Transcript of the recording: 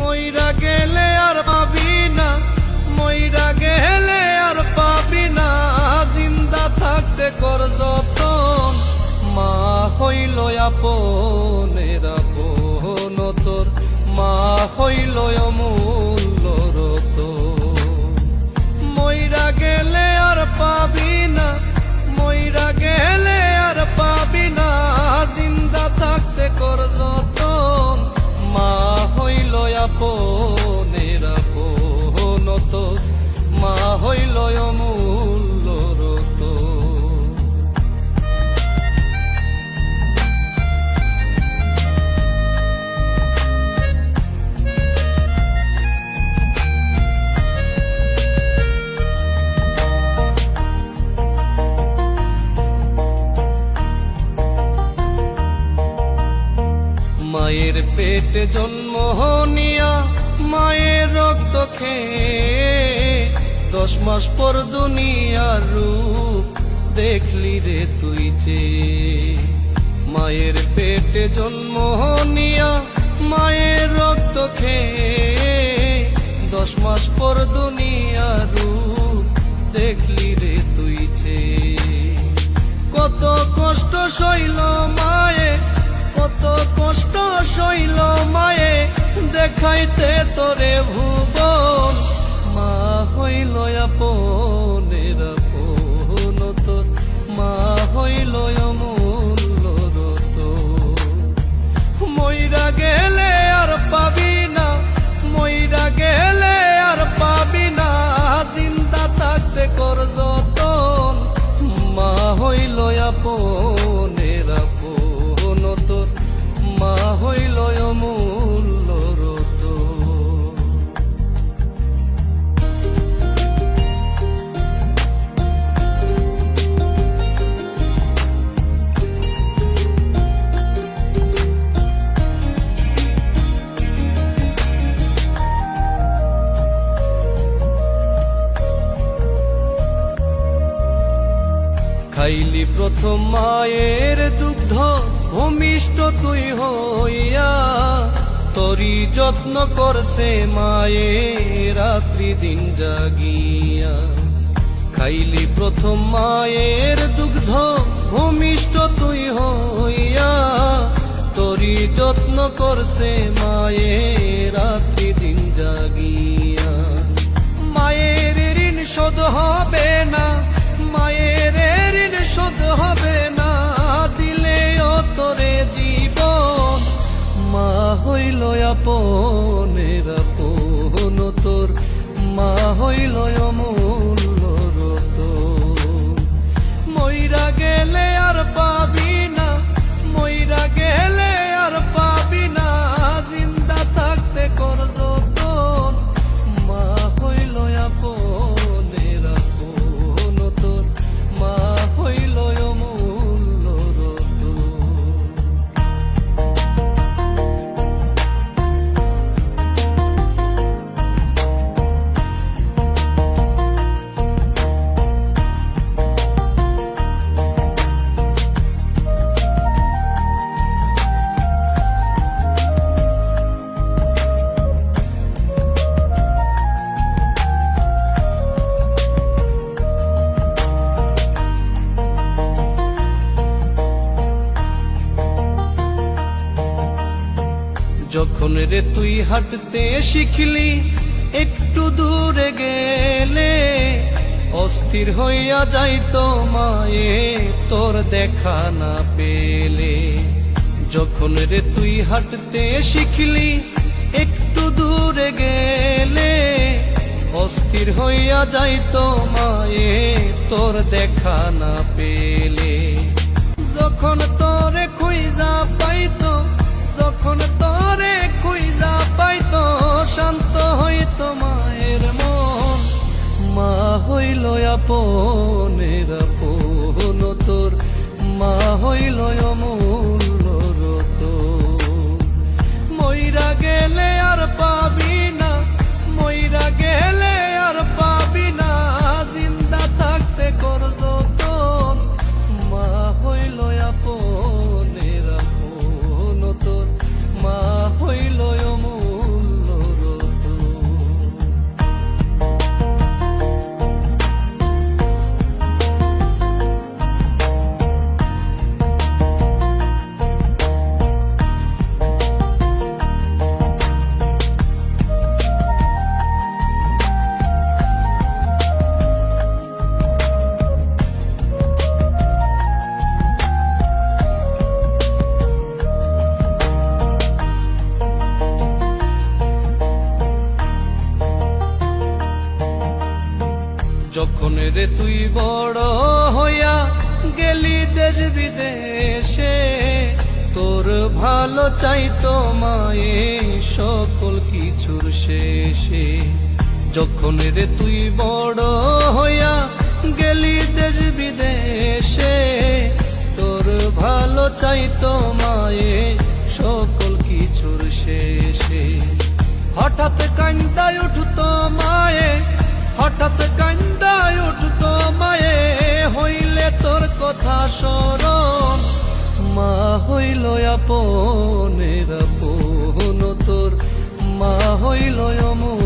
মইরা গেলে আর পাবি না, মইরা গেলে আর পাবি না, জিন্দা থাকতে কর যতন। মা হইল আপনের আপন তোর, মা হইল অমূল্য রতন। মইরা গেলে আর পাবি না, মইরা গেলে আর পাবি না, জিন্দা থাকতে কর যতন। মা হইল আপনের আপন তোর, মা হইল অমূল্য রতন। মায়ের পেটে জন্ম নিয়া মায়ের রক্ত খেয়ে 10 মাস পর দুনিয়ার রূপ দেখলি রে তুই যে। মায়ের পেটে জন্ম নিয়া মায়ের রক্ত খেয়ে 10 মাস পর দুনিয়ার রূপ দেখলি রে তুই যে। কত কষ্ট সইল মায়ে, কত কষ্ট সইল মায়ে, দেখাইতে তোরে ভুবন। মা হইল আপনের আপন তোর, মা হইল অমূল্য রতন। মইরা গেলে আর পাবি না, মইরা গেলে আর পাবি না, জিন্দা থাকতে কর যতন। মা হইল আপনের আপন তোর, মা হইল অমূল্য রতন। খাইলি প্রথম মায়ের দুগ্ধ ভূমিষ্ঠ তুই হইয়া, তোরি যত্ন করছে মায়ে রাত্রি দিন জাগিয়া। খাইলি প্রথম মায়ের দুগ্ধ ভূমিষ্ঠ তুই হইয়া, তোরি যত্ন করছে মায়ে রাত্রি দিন জাগিয়া। মায়ের ঋণ শোধ হবে না, মায়ের ঋণ শোধ হবে না, দিলেও তোরে জীবন। মা হইল আপনের আপন তোর, মা হইল অমূল্য রতন। মইরা গেলে আর পাবি না, মইরা গেলে আর পাবি না, জিন্দা থাকতে কর যতন। মা হইল আপনের আপন তোর, মা হইল অমূল্য রতন। যখন রে তুই হাঁটতে শিখলি একটু দূরে গেলে, অস্থির হইয়া যাইতো মায়ে তোর দেখা না পেলে। যখন রে তুই হাঁটতে শিখলি একটু দূরে গেলে, অস্থির হইয়া যাইতো মায়ে তোর দেখা না পেলে। যখন তোরে খুঁজা পাইতো, যখন তোরে খুঁজা পাইতো, শান্ত হইতো মায়ের মন। মা হইল আপনের আপন তোর, মা হইল অমূল্য রতন। মইরা গেলে আর পাবি না, মইরা গেলে আর পাবি না, জিন্দা থাকতে কর যতন। মা হইল আপনের আপন তোর, মা হইল অমূল্য যখন রে তুই বড় হইয়া গেলি দেশ বিদেশে, তোর ভালো চাইতো মায়ে সকল কিছুর শেষে। যখন রে তুই বড় হইয়া গেলি দেশ বিদেশে, তোর ভালো চাইতো মায়ে সকল কিছুর শেষে। হঠাৎ কান্দায় উঠতো মায়ে, হঠাৎ কান্দায় উঠতো মায়ে, হইলে তোর কথা স্মরণ। মা হইল আপনের আপন তোর, মা হইল অমর।